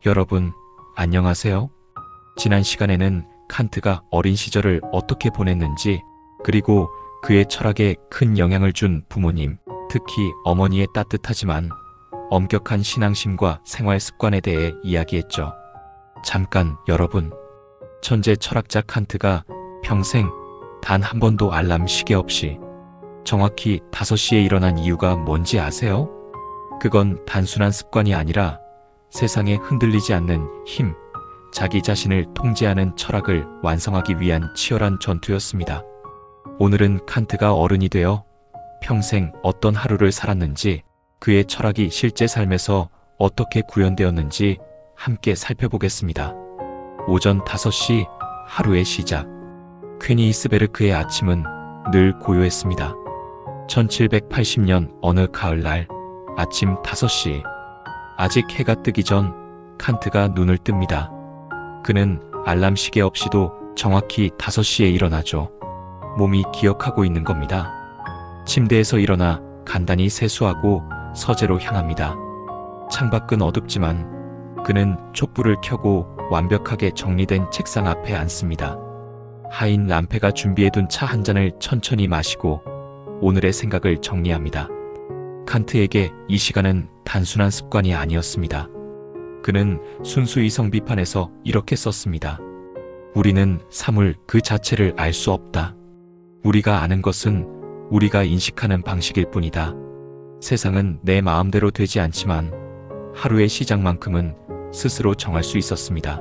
여러분, 안녕하세요. 지난 시간에는 칸트가 어린 시절을 어떻게 보냈는지, 그리고 그의 철학에 큰 영향을 준 부모님, 특히 어머니의 따뜻하지만 엄격한 신앙심과 생활 습관에 대해 이야기했죠. 잠깐 여러분, 천재 철학자 칸트가 평생 단 한 번도 알람 시계 없이 정확히 5시에 일어난 이유가 뭔지 아세요? 그건 단순한 습관이 아니라 세상에 흔들리지 않는 힘, 자기 자신을 통제하는 철학을 완성하기 위한 치열한 전투였습니다. 오늘은 칸트가 어른이 되어 평생 어떤 하루를 살았는지, 그의 철학이 실제 삶에서 어떻게 구현되었는지 함께 살펴보겠습니다. 오전 5시, 하루의 시작. 퀘니히스베르크의 아침은 늘 고요했습니다. 1780년 어느 가을날 아침 5시, 아직 해가 뜨기 전 칸트가 눈을 뜹니다. 그는 알람 시계 없이도 정확히 5시에 일어나죠. 몸이 기억하고 있는 겁니다. 침대에서 일어나 간단히 세수하고 서재로 향합니다. 창밖은 어둡지만 그는 촛불을 켜고 완벽하게 정리된 책상 앞에 앉습니다. 하인 람페가 준비해둔 차 한 잔을 천천히 마시고 오늘의 생각을 정리합니다. 칸트에게 이 시간은 단순한 습관이 아니었습니다. 그는 순수 이성 비판에서 이렇게 썼습니다. 우리는 사물 그 자체를 알 수 없다. 우리가 아는 것은 우리가 인식하는 방식일 뿐이다. 세상은 내 마음대로 되지 않지만 하루의 시작만큼은 스스로 정할 수 있었습니다.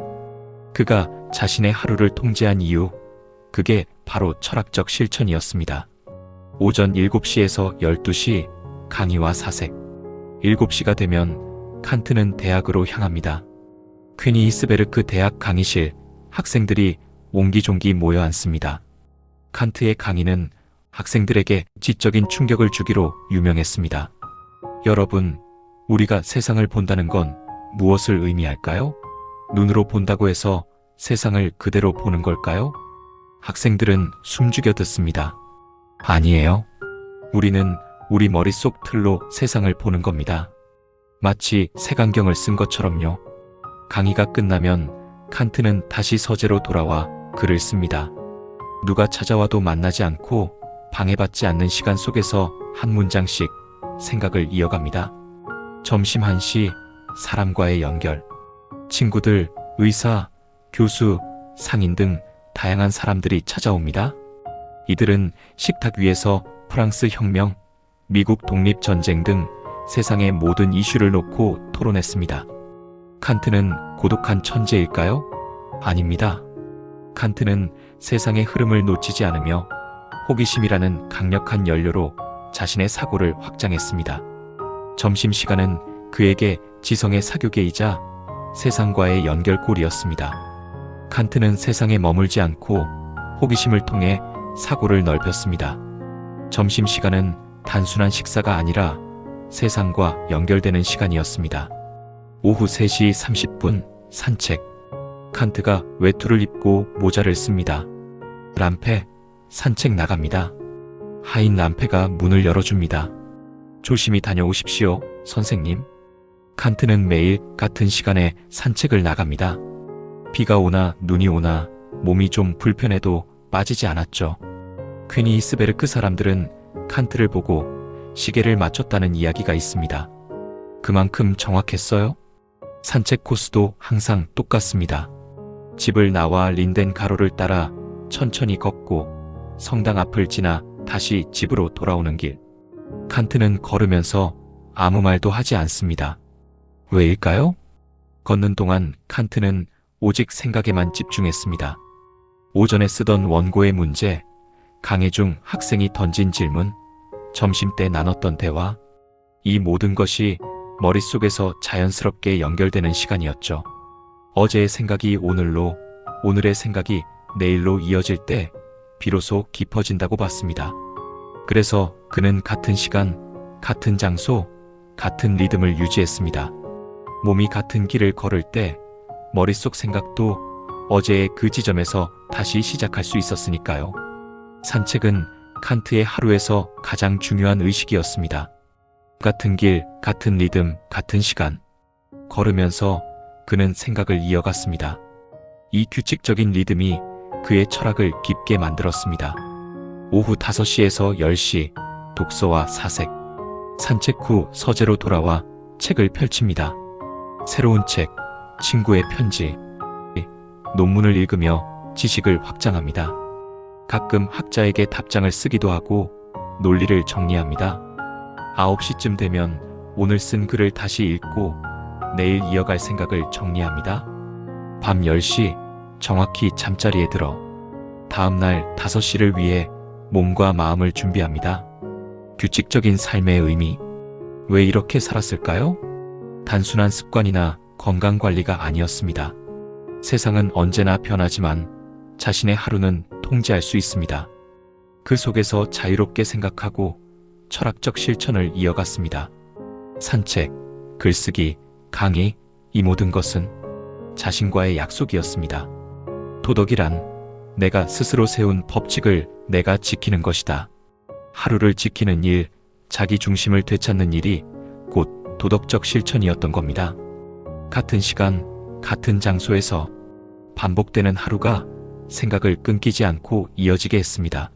그가 자신의 하루를 통제한 이유, 그게 바로 철학적 실천이었습니다. 오전 7시에서 12시, 강의와 사색. 7시가 되면 칸트는 대학으로 향합니다. 퀘니히스베르크 대학 강의실, 학생들이 옹기종기 모여 앉습니다. 칸트의 강의는 학생들에게 지적인 충격을 주기로 유명했습니다. 여러분, 우리가 세상을 본다는 건 무엇을 의미할까요? 눈으로 본다고 해서 세상을 그대로 보는 걸까요? 학생들은 숨죽여 듣습니다. 아니에요. 우리는 우리 머릿속 틀로 세상을 보는 겁니다. 마치 색안경을 쓴 것처럼요. 강의가 끝나면 칸트는 다시 서재로 돌아와 글을 씁니다. 누가 찾아와도 만나지 않고 방해받지 않는 시간 속에서 한 문장씩 생각을 이어갑니다. 점심 1시, 사람과의 연결. 친구들, 의사, 교수, 상인 등 다양한 사람들이 찾아옵니다. 이들은 식탁 위에서 프랑스 혁명, 미국 독립전쟁 등 세상의 모든 이슈를 놓고 토론했습니다. 칸트는 고독한 천재일까요? 아닙니다. 칸트는 세상의 흐름을 놓치지 않으며 호기심이라는 강력한 연료로 자신의 사고를 확장했습니다. 점심시간은 그에게 지성의 사교계이자 세상과의 연결고리였습니다. 칸트는 세상에 머물지 않고 호기심을 통해 사고를 넓혔습니다. 점심시간은 단순한 식사가 아니라 세상과 연결되는 시간이었습니다. 오후 3시 30분, 산책. 칸트가 외투를 입고 모자를 씁니다. 람페, 산책 나갑니다. 하인 람페가 문을 열어줍니다. 조심히 다녀오십시오, 선생님. 칸트는 매일 같은 시간에 산책을 나갑니다. 비가 오나 눈이 오나 몸이 좀 불편해도 빠지지 않았죠. 퀘니히스베르크 사람들은 칸트를 보고 시계를 맞췄다는 이야기가 있습니다. 그만큼 정확했어요? 산책 코스도 항상 똑같습니다. 집을 나와 린덴 가로를 따라 천천히 걷고 성당 앞을 지나 다시 집으로 돌아오는 길. 칸트는 걸으면서 아무 말도 하지 않습니다. 왜일까요? 걷는 동안 칸트는 오직 생각에만 집중했습니다. 오전에 쓰던 원고의 문제, 강의 중 학생이 던진 질문, 점심때 나눴던 대화, 이 모든 것이 머릿속에서 자연스럽게 연결되는 시간이었죠. 어제의 생각이 오늘로, 오늘의 생각이 내일로 이어질 때 비로소 깊어진다고 봤습니다. 그래서 그는 같은 시간, 같은 장소, 같은 리듬을 유지했습니다. 몸이 같은 길을 걸을 때 머릿속 생각도 어제의 그 지점에서 다시 시작할 수 있었으니까요. 산책은 칸트의 하루에서 가장 중요한 의식이었습니다. 같은 길, 같은 리듬, 같은 시간. 걸으면서 그는 생각을 이어갔습니다. 이 규칙적인 리듬이 그의 철학을 깊게 만들었습니다. 오후 5시에서 10시 독서와 사색, 산책 후 서재로 돌아와 책을 펼칩니다. 새로운 책, 친구의 편지, 논문을 읽으며 지식을 확장합니다. 가끔 학자에게 답장을 쓰기도 하고 논리를 정리합니다. 9시쯤 되면 오늘 쓴 글을 다시 읽고 내일 이어갈 생각을 정리합니다. 밤 10시 정확히 잠자리에 들어 다음날 5시를 위해 몸과 마음을 준비합니다. 규칙적인 삶의 의미. 왜 이렇게 살았을까요? 단순한 습관이나 건강관리가 아니었습니다. 세상은 언제나 변하지만 자신의 하루는 통제할 수 있습니다. 그 속에서 자유롭게 생각하고 철학적 실천을 이어갔습니다. 산책, 글쓰기, 강의, 이 모든 것은 자신과의 약속이었습니다. 도덕이란 내가 스스로 세운 법칙을 내가 지키는 것이다. 하루를 지키는 일, 자기 중심을 되찾는 일이 곧 도덕적 실천이었던 겁니다. 같은 시간, 같은 장소에서 반복되는 하루가 생각을 끊기지 않고 이어지게 했습니다.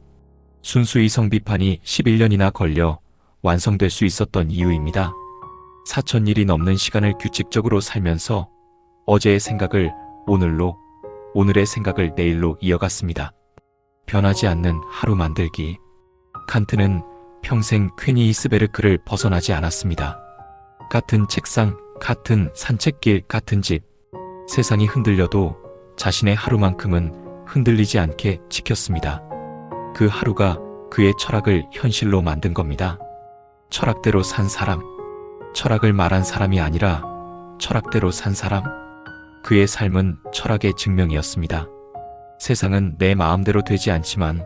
순수 이성 비판이 11년이나 걸려 완성될 수 있었던 이유입니다. 4,000일이 넘는 시간을 규칙적으로 살면서 어제의 생각을 오늘로, 오늘의 생각을 내일로 이어갔습니다. 변하지 않는 하루 만들기. 칸트는 평생 퀘니이스베르크를 벗어나지 않았습니다. 같은 책상, 같은 산책길, 같은 집. 세상이 흔들려도 자신의 하루만큼은 흔들리지 않게 지켰습니다. 그 하루가 그의 철학을 현실로 만든 겁니다. 철학대로 산 사람. 철학을 말한 사람이 아니라 철학대로 산 사람. 그의 삶은 철학의 증명이었습니다. 세상은 내 마음대로 되지 않지만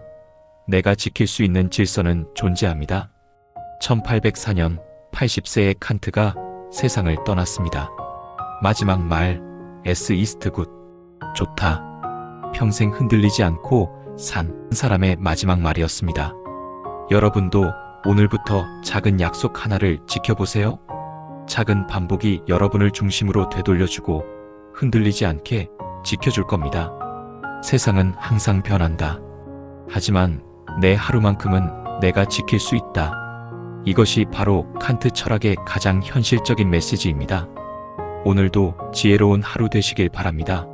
내가 지킬 수 있는 질서는 존재합니다. 1804년 80세의 칸트가 세상을 떠났습니다. 마지막 말, S 이스트 굿. 좋다. 평생 흔들리지 않고 산 사람의 마지막 말이었습니다. 여러분도 오늘부터 작은 약속 하나를 지켜보세요. 작은 반복이 여러분을 중심으로 되돌려주고 흔들리지 않게 지켜줄 겁니다. 세상은 항상 변한다. 하지만 내 하루만큼은 내가 지킬 수 있다. 이것이 바로 칸트 철학의 가장 현실적인 메시지입니다. 오늘도 지혜로운 하루 되시길 바랍니다.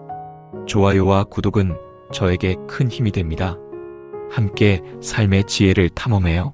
좋아요와 구독은 저에게 큰 힘이 됩니다. 함께 삶의 지혜를 탐험해요.